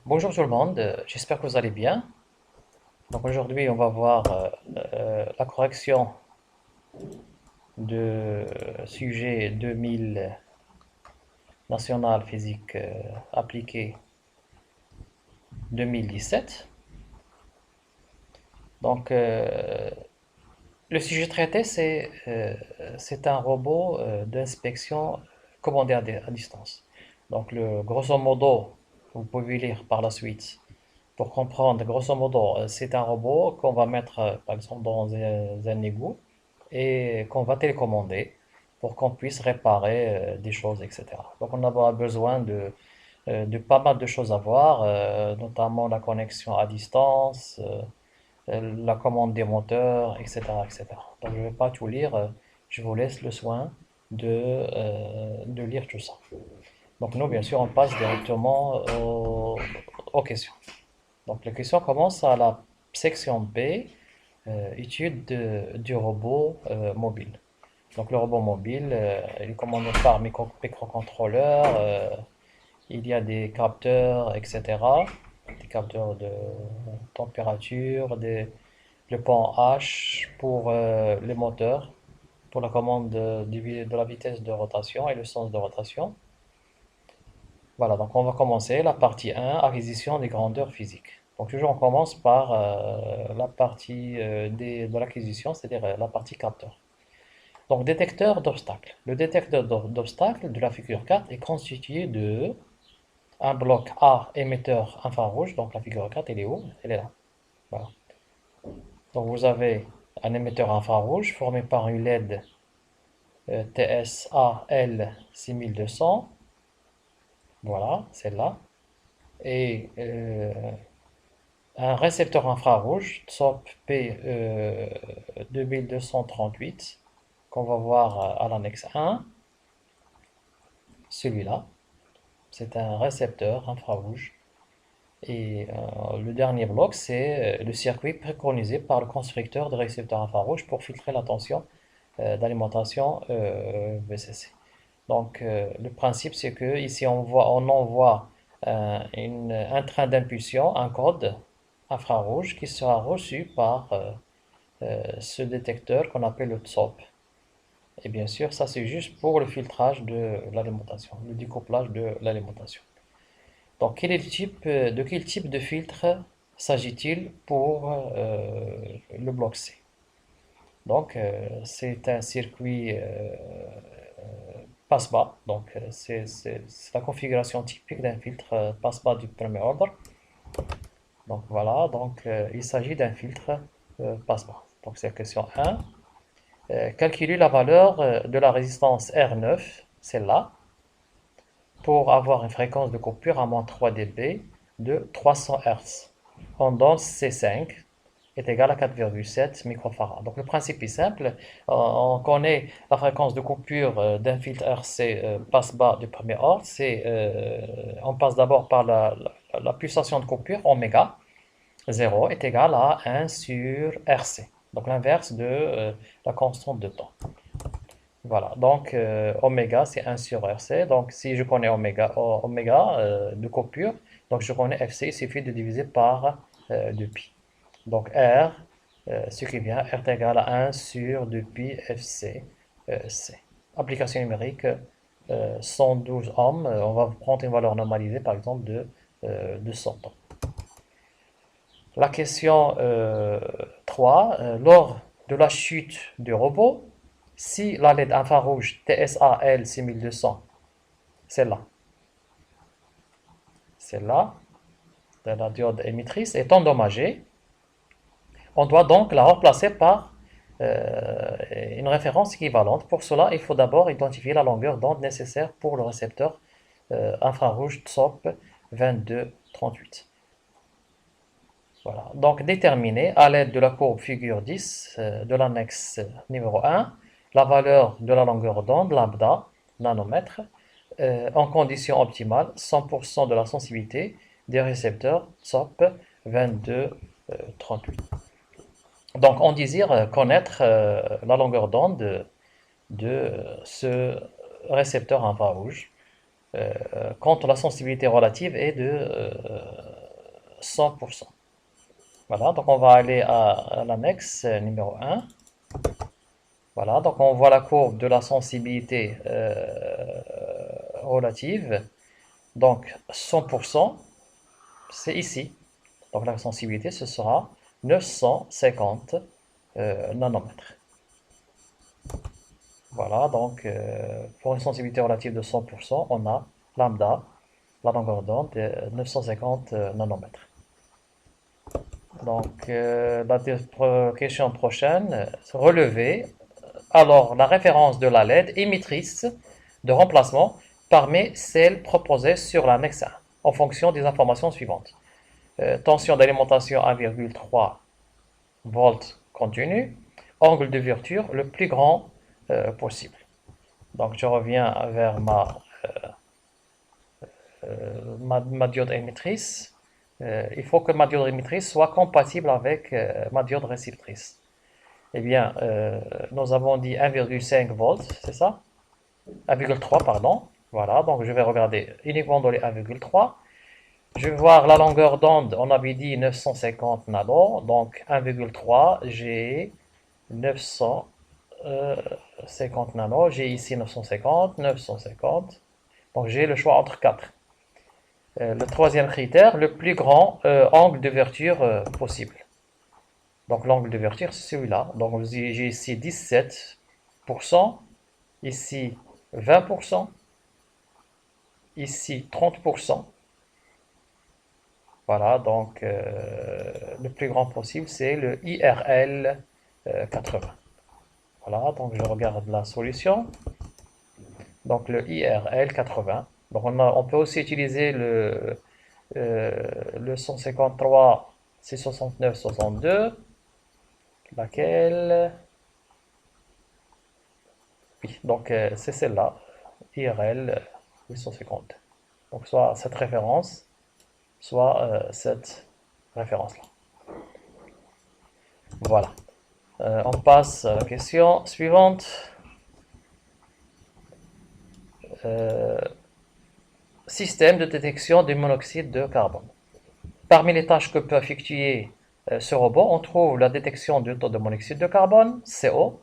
Bonjour tout le monde, j'espère que vous allez bien. Donc aujourd'hui, on va voir la correction de sujet 2000 national physique appliquée 2017. Donc le sujet traité, c'est un robot d'inspection commandé à distance. Donc grosso modo, vous pouvez lire par la suite. Pour comprendre, grosso modo, c'est un robot qu'on va mettre, par exemple, dans un égout et qu'on va télécommander pour qu'on puisse réparer des choses, etc. Donc, on aura besoin de pas mal de choses à voir, notamment la connexion à distance, la commande des moteurs, etc., etc. Donc, je ne vais pas tout lire, je vous laisse le soin de lire tout ça. Donc, nous, bien sûr, on passe directement aux questions. Donc, la question commence à la section B, étude du robot mobile. Donc, le robot mobile, il est commandé par microcontrôleur, il y a des capteurs, etc. Des capteurs de température, le pont H pour les moteurs, pour la commande de la vitesse de rotation et le sens de rotation. Voilà, donc on va commencer la partie 1, acquisition des grandeurs physiques. Donc toujours on commence par la partie de l'acquisition, c'est-à-dire la partie capteur. Donc détecteur d'obstacles. Le détecteur d'obstacles de la figure 4 est constitué de un bloc A émetteur infrarouge, donc la figure 4 elle est où? Elle est là. Voilà. Donc vous avez un émetteur infrarouge formé par une LED TSAL 6200, voilà, celle-là, et un récepteur infrarouge TSOP P 2238 qu'on va voir à l'annexe 1, celui-là, c'est un récepteur infrarouge. Et le dernier bloc, c'est le circuit préconisé par le constructeur de récepteurs infrarouges pour filtrer la tension d'alimentation VCC. Donc le principe, c'est que ici on envoie un train d'impulsion, un code infrarouge qui sera reçu par ce détecteur qu'on appelle le TSOP. Et bien sûr, ça c'est juste pour le filtrage de l'alimentation, le découplage de l'alimentation. Donc, de quel type de filtre s'agit-il pour le bloc C? Donc, c'est un circuit passe-bas. Donc, c'est la configuration typique d'un filtre passe-bas du premier ordre. Donc, voilà. Donc, il s'agit d'un filtre passe-bas. Donc, c'est la question 1. Calculer la valeur de la résistance R9, celle-là, pour avoir une fréquence de coupure à moins 3 dB de 300 Hz. Onde C5 est égal à 4,7 microfarad. Donc le principe est simple, on connaît la fréquence de coupure d'un filtre RC passe-bas du premier ordre, on passe d'abord par la pulsation de coupure, oméga, 0 est égal à 1 sur RC, donc l'inverse de la constante de temps. Voilà, donc oméga c'est 1 sur RC, donc si je connais oméga de coupure, donc je connais FC, il suffit de diviser par 2pi. Donc R, ce qui vient, R est égal à 1 sur 2pi FC C. Application numérique 112 ohms, on va prendre une valeur normalisée par exemple de 100 ohms. La question 3, lors de la chute du robot, si la LED infrarouge TSAL 6200, celle-là, celle-là, de la diode émettrice, est endommagée, on doit donc la remplacer par une référence équivalente. Pour cela, il faut d'abord identifier la longueur d'onde nécessaire pour le récepteur infrarouge TSOP 2238. Voilà. Donc déterminer à l'aide de la courbe figure 10 de l'annexe numéro 1 la valeur de la longueur d'onde lambda nanomètre en condition optimale 100% de la sensibilité des récepteurs TSOP 2238. Donc on désire connaître la longueur d'onde de ce récepteur infrarouge quand la sensibilité relative est de 100%. Voilà, donc on va aller à l'annexe numéro 1. Voilà, donc on voit la courbe de la sensibilité relative. Donc 100%, c'est ici. Donc la sensibilité, ce sera 950 nanomètres. Voilà, donc pour une sensibilité relative de 100%, on a lambda, la longueur d'onde, de 950 nanomètres. Donc la question prochaine, relever alors la référence de la LED émettrice de remplacement parmi celles proposées sur l'annexe 1 en fonction des informations suivantes. Tension d'alimentation 1,3 volts continu, angle d'ouverture le plus grand possible. Donc je reviens vers ma diode émettrice. Il faut que ma diode émettrice soit compatible avec ma diode réceptrice. Eh bien, nous avons dit 1,5 volts, c'est ça? 1,3, pardon. Voilà, donc je vais regarder uniquement dans les 1,3. Je vais voir la longueur d'onde, on avait dit 950 nano, donc 1,3, j'ai 950 nano, j'ai ici 950, 950, donc j'ai le choix entre 4. Le troisième critère, le plus grand angle d'ouverture possible. Donc l'angle d'ouverture, c'est celui-là. Donc j'ai ici 17%, ici 20%, ici 30%. Voilà, donc le plus grand possible, c'est le IRL 80. Voilà, donc je regarde la solution. Donc le IRL 80. Donc on peut aussi utiliser le 153 669 62, laquelle... Oui, donc c'est celle-là, IRL 850. Donc soit cette référence, soit cette référence-là. Voilà. On passe à la question suivante. Système de détection du monoxyde de carbone. Parmi les tâches que peut effectuer ce robot, on trouve la détection du taux de monoxyde de carbone, CO,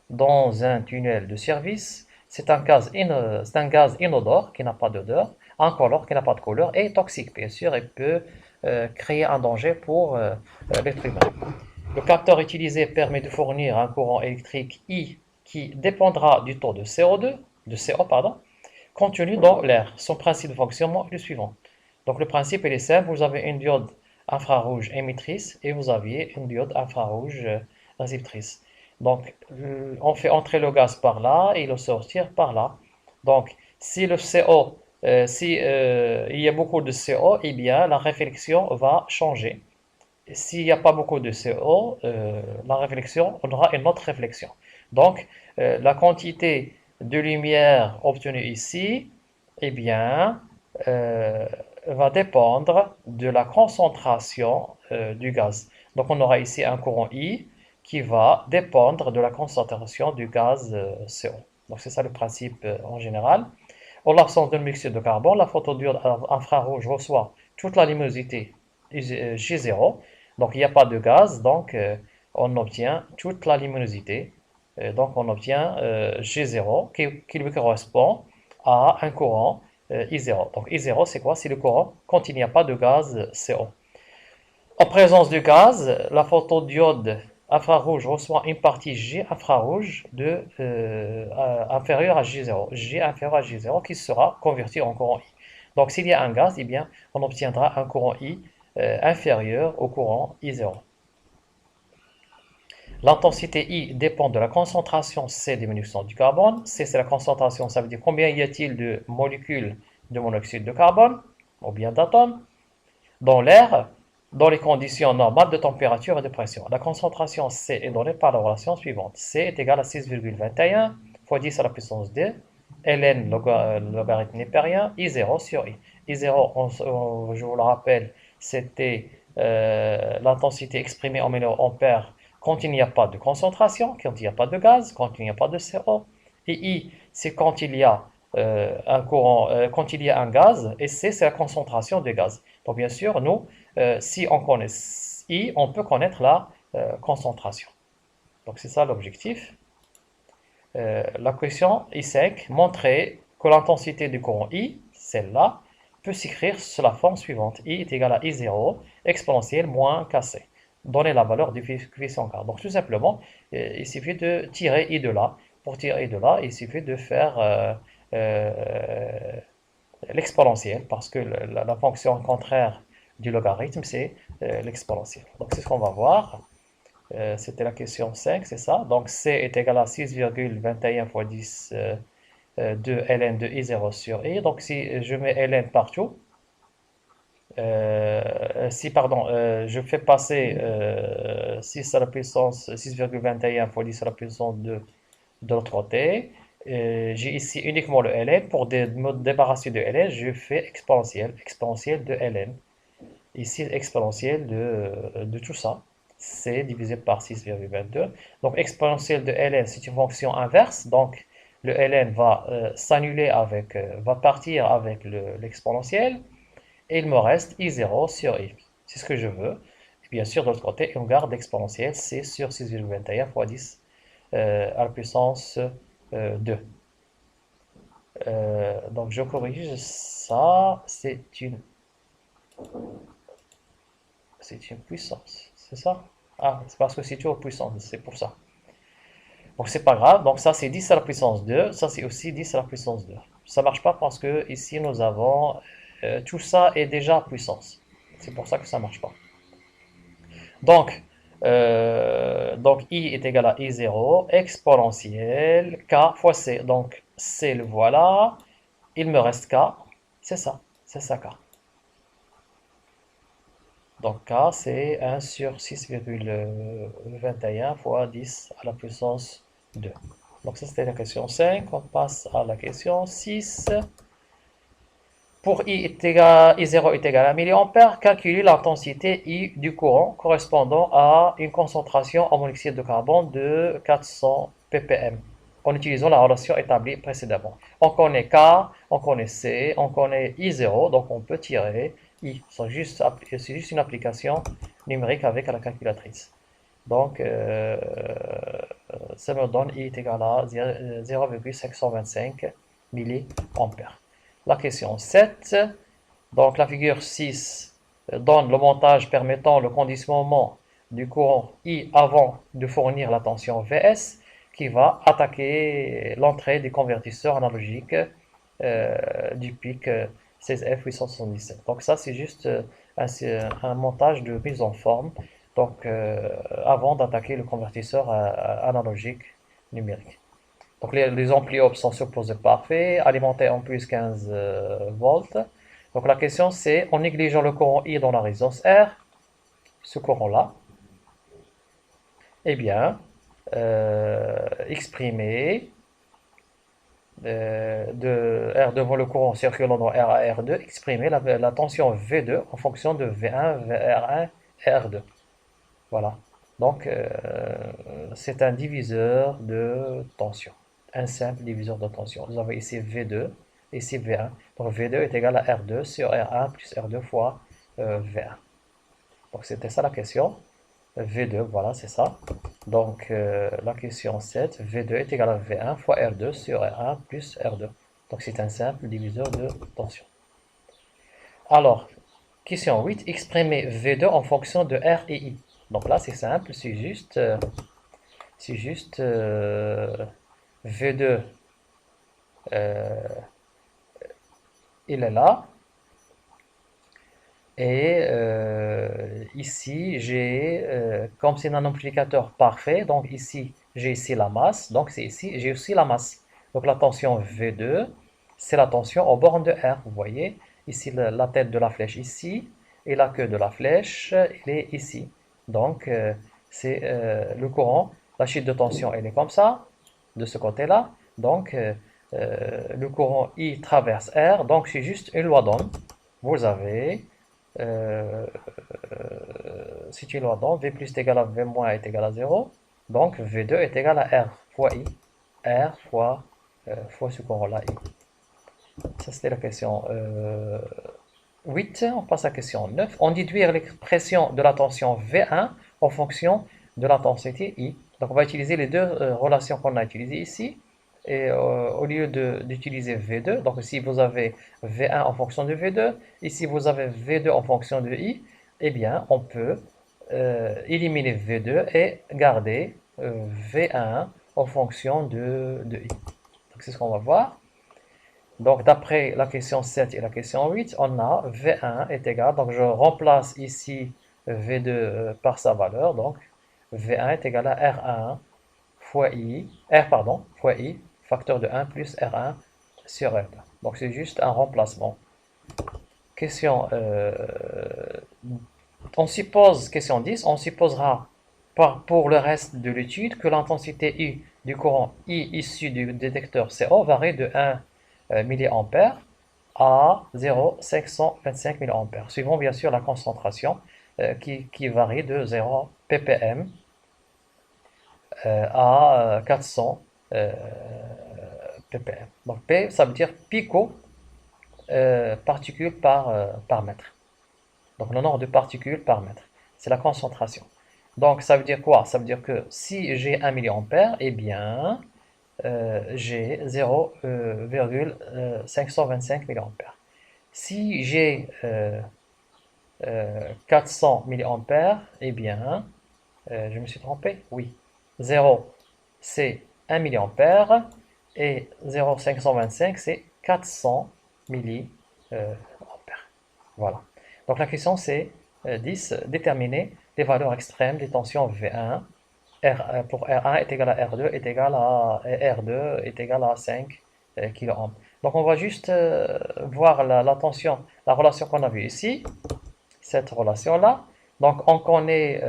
dans un tunnel de service. C'est un gaz inodore qui n'a pas d'odeur, incolore qui n'a pas de couleur et toxique, bien sûr, et peut créer un danger pour l'être humain. Le capteur utilisé permet de fournir un courant électrique I qui dépendra du taux de CO, contenu dans l'air. Son principe de fonctionnement est le suivant. Donc le principe est simple, vous avez une diode infrarouge émettrice et vous aviez une diode infrarouge réceptrice. Donc on fait entrer le gaz par là et le sortir par là. Donc si le CO, il y a beaucoup de CO, eh bien la réflexion va changer. S'il n'y a pas beaucoup de CO, la réflexion, on aura une autre réflexion. Donc, la quantité de lumière obtenue ici, eh bien, va dépendre de la concentration du gaz. Donc, on aura ici un courant I qui va dépendre de la concentration du gaz CO. Donc, c'est ça le principe en général. En l'absence de monoxyde de carbone, la photodiode infrarouge reçoit toute la luminosité G0. Donc il n'y a pas de gaz, donc on obtient toute la luminosité. Donc on obtient G0 qui lui correspond à un courant I0. Donc I0 c'est quoi? C'est le courant quand il n'y a pas de gaz CO. En présence de gaz, la photodiode infrarouge reçoit une partie G infrarouge inférieure à G0. G inférieur à G0 qui sera converti en courant I. Donc s'il y a un gaz, eh bien, on obtiendra un courant I inférieur au courant I0. L'intensité I dépend de la concentration C diminution du carbone. C, c'est la concentration, ça veut dire combien y a-t-il de molécules de monoxyde de carbone, ou bien d'atomes, dans l'air, dans les conditions normales de température et de pression. La concentration C est donnée par la relation suivante. C est égal à 6,21 fois 10 à la puissance 2, ln logarithme népérien, I0 sur I. I0, je vous le rappelle, c'était l'intensité exprimée en milliampères quand il n'y a pas de concentration, quand il n'y a pas de gaz, quand il n'y a pas de CO. Et I, c'est quand il y a un courant quand il y a un gaz, et C, c'est la concentration du gaz. Donc, bien sûr, nous, si on connaît I, on peut connaître la concentration. Donc, c'est ça l'objectif. La question I5 montrer que l'intensité du courant I, celle-là, peut s'écrire sous la forme suivante. I est égal à I0 exponentielle moins Kc. Donner la valeur du coefficient K. Donc tout simplement, il suffit de tirer I de là. Pour tirer I de là, il suffit de faire l'exponentielle, parce que la fonction contraire du logarithme, c'est l'exponentielle. Donc c'est ce qu'on va voir. C'était la question 5, c'est ça. Donc C est égal à 6,21 fois 10 de ln de I0 sur I. Donc si je mets ln partout, je fais passer 6 à la puissance 6,21 fois 10 à la puissance 2 de l'autre côté. J'ai ici uniquement le ln. Pour me débarrasser de ln, je fais exponentielle de ln. Ici, exponentielle de tout ça, c'est divisé par 6,22. Donc, exponentielle de ln, c'est une fonction inverse. Donc, le ln va s'annuler avec, va partir avec l'exponentielle. Et il me reste i0 sur i. C'est ce que je veux. Et bien sûr, de l'autre côté, on garde l'exponentielle, c'est sur 6,21 fois 10 à la puissance 2. Donc, je corrige ça. C'est une puissance, c'est ça? Ah, c'est parce que c'est toujours puissance, c'est pour ça. Donc c'est pas grave, donc ça c'est 10 à la puissance 2, ça c'est aussi 10 à la puissance 2. Ça marche pas parce que ici nous avons, tout ça est déjà puissance. C'est pour ça que ça marche pas. Donc I est égal à I0, exponentielle, K fois C. Donc C le voilà, il me reste K, c'est ça K. Donc K, c'est 1 sur 6,21 fois 10 à la puissance 2. Donc ça, c'était la question 5. On passe à la question 6. Pour I0 est égal à 1 mA, calculez l'intensité I du courant correspondant à une concentration en monoxyde de carbone de 400 ppm en utilisant la relation établie précédemment. On connaît K, on connaît C, on connaît I0, donc on peut tirer I. C'est juste une application numérique avec la calculatrice. Donc, ça me donne I est égal à 0,525 milliampères. La question 7, donc la figure 6 donne le montage permettant le conditionnement du courant I avant de fournir la tension Vs qui va attaquer l'entrée des convertisseurs analogiques du pic 16F877. Donc ça c'est juste un montage de mise en forme, donc avant d'attaquer le convertisseur analogique numérique. Donc les amplis op sont supposés parfaits, alimentés en plus 15 volts. Donc la question c'est, en négligeant le courant I dans la résistance R, ce courant-là, eh bien, exprimer de R devant le courant circulant dans R à R2, exprimer la tension V2 en fonction de V1, VR1 et R2. Voilà. Donc, c'est un diviseur de tension. Un simple diviseur de tension. Vous avez ici V2, ici V1. Donc, V2 est égal à R2 sur R1 plus R2 fois V1. Donc, c'était ça la question. V2, voilà, c'est ça. Donc, la question 7, V2 est égal à V1 fois R2 sur R1 plus R2. Donc, c'est un simple diviseur de tension. Alors, question 8, exprimer V2 en fonction de R et I. Donc là, c'est simple, c'est juste V2, euh, il est là. Et ici, comme c'est un amplificateur parfait, donc ici, j'ai ici la masse. Donc c'est ici, j'ai aussi la masse. Donc la tension V2, c'est la tension aux bornes de R. Vous voyez, ici la tête de la flèche ici, et la queue de la flèche, elle est ici. Donc c'est le courant, la chute de tension, elle est comme ça, de ce côté-là. Donc le courant I traverse R. Donc c'est juste une loi d'Ohm. Vous avez euh, si tu loi donc V plus est égal à V moins est égal à 0, donc V2 est égal à R fois I, R fois ce courant-là I. Ça, c'était la question 8. On passe à la question 9. On déduire l'expression de la tension V1 en fonction de l'intensité I. Donc, on va utiliser les deux relations qu'on a utilisées ici. Et au lieu d'utiliser V2, donc ici vous avez V1 en fonction de V2, ici vous avez V2 en fonction de I, eh bien, on peut éliminer V2 et garder V1 en fonction de I. Donc, c'est ce qu'on va voir. Donc, d'après la question 7 et la question 8, on a V1 est égal, donc je remplace ici V2 par sa valeur, donc V1 est égal à R1 fois I, R pardon, fois I, facteur de 1 plus R1 sur R2. Donc, c'est juste un remplacement. Question, on suppose, question 10, on supposera pour le reste de l'étude que l'intensité I du courant I issu du détecteur CO varie de 1 mA à 0,525 mA, suivant bien sûr la concentration qui varie de 0 ppm à 400 ppm. Donc P, ça veut dire pico particules par mètre. Donc le nombre de particules par mètre. C'est la concentration. Donc ça veut dire quoi? Ça veut dire que si j'ai 1 mA, eh bien j'ai 0,525 mA. Si j'ai 400 mA, eh bien, je me suis trompé, oui. 0, c'est 1 mA et 0,525, c'est 400 mA. Voilà. Donc la question c'est 10, déterminer les valeurs extrêmes des tensions V1. Pour R1 est égal à R2 est égal à R2 est égal à 5 kΩ. Donc on va juste voir la tension, la relation qu'on a vue ici, cette relation-là. Donc on connaît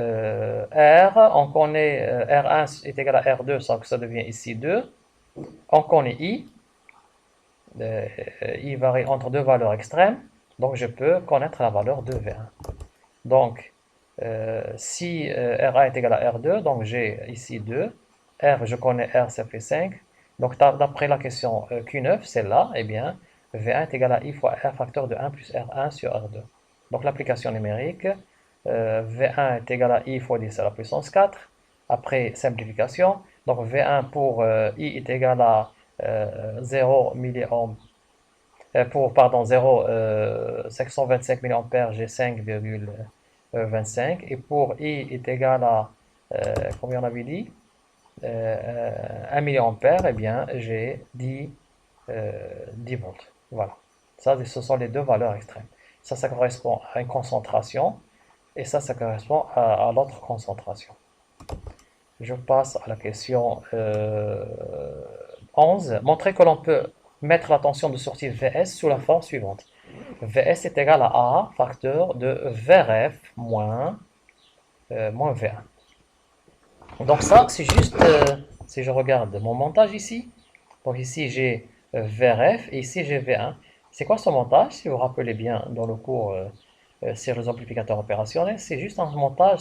R, on connaît R1 est égal à R2, ça devient ici 2. On connaît I, I varie entre deux valeurs extrêmes, donc je peux connaître la valeur de V1. Donc si R1 est égal à R2, donc j'ai ici 2. R, je connais R, ça fait 5. Donc d'après la question Q9, celle-là, eh bien, V1 est égal à I fois R facteur de 1 plus R1 sur R2. Donc l'application numérique, V1 est égal à I fois 10 à la puissance 4. Après simplification, donc V1 pour I est égal à 0 milliohms, pardon, 0,525 mA, j'ai 5,25. Et pour I est égal à, combien on avait dit 1 mA, eh bien, j'ai 10 volts. Voilà. Ça, ce sont les deux valeurs extrêmes. Ça correspond à une concentration. Et ça correspond à l'autre concentration. Je passe à la question 11. Montrer que l'on peut mettre la tension de sortie Vs sous la forme suivante. Vs est égal à A facteur de Vrf moins V1. Donc ça, c'est juste, si je regarde mon montage ici, donc ici j'ai Vrf et ici j'ai V1. C'est quoi ce montage? Si vous vous rappelez bien dans le cours sur les amplificateurs opérationnels, c'est juste un montage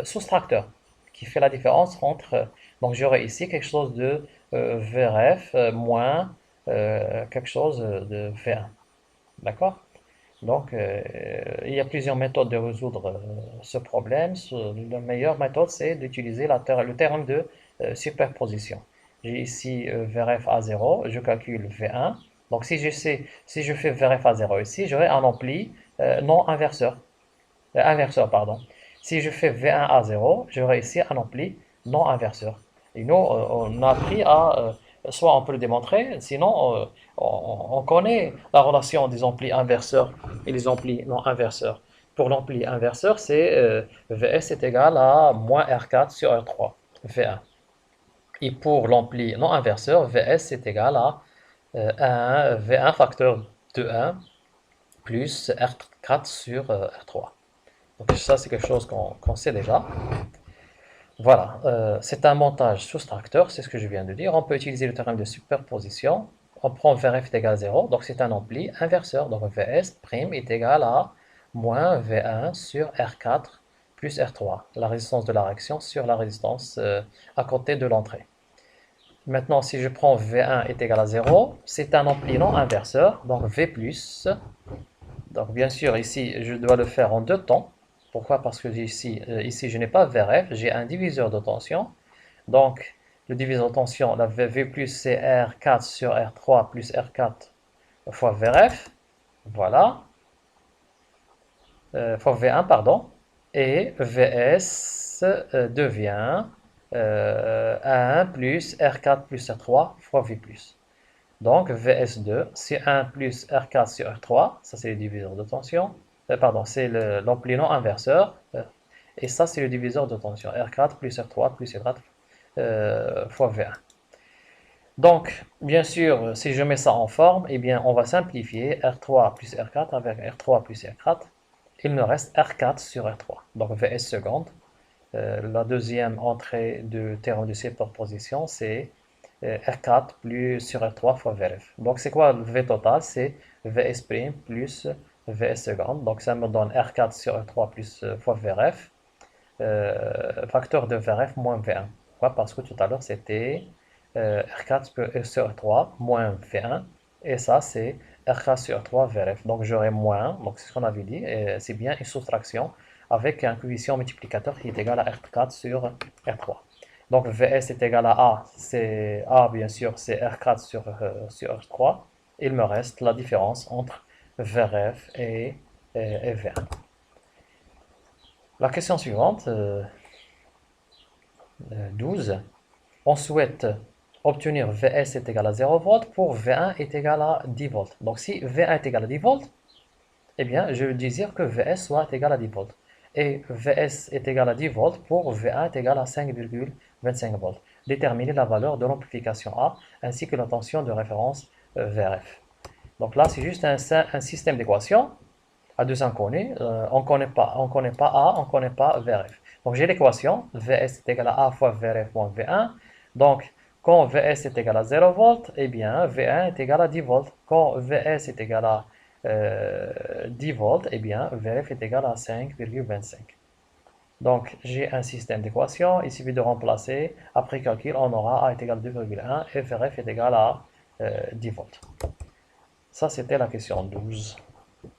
soustracteur qui fait la différence entre, donc j'aurai ici quelque chose de Vrf moins quelque chose de V1. D'accord? Donc, il y a plusieurs méthodes de résoudre ce problème. La meilleure méthode, c'est d'utiliser le terme de superposition. J'ai ici VRF à 0, je calcule V1. Donc, si je fais VRF à 0 ici, j'aurai un ampli non inverseur. Inverseur, pardon. Si je fais V1 à 0, j'aurai ici un ampli non inverseur. Et nous, on a appris à, soit on peut le démontrer, sinon on connaît la relation des amplis inverseurs et les amplis non inverseurs. Pour l'ampli inverseur, c'est Vs est égal à moins R4 sur R3, V1. Et pour l'ampli non inverseur, Vs est égal à 1, V1 facteur de 1 plus R4 sur R3. Donc ça, c'est quelque chose qu'on sait déjà. Voilà, c'est un montage soustracteur, c'est ce que je viens de dire. On peut utiliser le théorème de superposition. On prend Vrf est égal à 0, donc c'est un ampli inverseur. Donc Vs' est égal à moins V1 sur R4 plus R3, la résistance de la réaction sur la résistance à côté de l'entrée. Maintenant, si je prends V1 est égal à 0, c'est un ampli non inverseur, donc V plus. Donc bien sûr, ici, je dois le faire en deux temps. Pourquoi? Parce que ici je n'ai pas VRF, j'ai un diviseur de tension. Donc, le diviseur de tension, la V plus, c'est R4 sur R3 plus R4 fois VRF. Voilà. Fois V1, pardon. Et VS devient 1 plus R4 plus R3 fois V plus. Donc, VS2, c'est 1 plus R4 sur R3, ça c'est le diviseur de tension. Pardon, c'est l'ampli non inverseur. Et ça, c'est le diviseur de tension. R4 plus R3 plus R4 fois V1. Donc, bien sûr, si je mets ça en forme, eh bien, on va simplifier R3 plus R4 avec R3 plus R4. Il me reste R4 sur R3. Donc, VS seconde. La deuxième entrée de théorème de superposition, c'est R4 plus sur R3 fois VRF. Donc, c'est quoi le V total? C'est VS' plus VS seconde. Donc, ça me donne R4 sur R3 plus fois VRF. Facteur de VRF moins V1. Pourquoi? Parce que tout à l'heure, c'était R4 sur R3 moins V1. Et ça, c'est R4 sur R3 VRF. Donc, j'aurai moins. Donc, c'est ce qu'on avait dit. C'est bien une soustraction avec un coefficient multiplicateur qui est égal à R4 sur R3. Donc, VS est égal à A. C'est A, bien sûr, c'est R4 sur R3. Il me reste la différence entre VRF et V1. La question suivante, 12. On souhaite obtenir Vs est égal à 0 volts pour V1 est égal à 10 volts. Donc si V1 est égal à 10 volts, eh bien je désire que Vs soit égal à 10 volts. Et Vs est égal à 10 volts pour V1 est égal à 5,25 volts. Déterminer la valeur de l'amplification A ainsi que la tension de référence VRF. Donc là c'est juste un système d'équations à deux inconnus. On ne connaît pas A, on ne connaît pas VRF. Donc j'ai l'équation, Vs est égal à A fois VRF moins V1. Donc quand Vs est égal à 0 volts, eh bien V1 est égal à 10 volts. Quand Vs est égal à 10 volts, eh bien VRF est égal à 5,25. Donc j'ai un système d'équations, il suffit de remplacer. Après calcul, on aura A est égal à 2,1 et VRF est égal à 10 volts. Ça, c'était la question 12.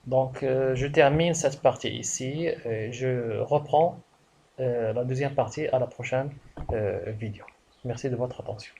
Donc, je termine cette partie ici. Je reprends la deuxième partie à la prochaine vidéo. Merci de votre attention.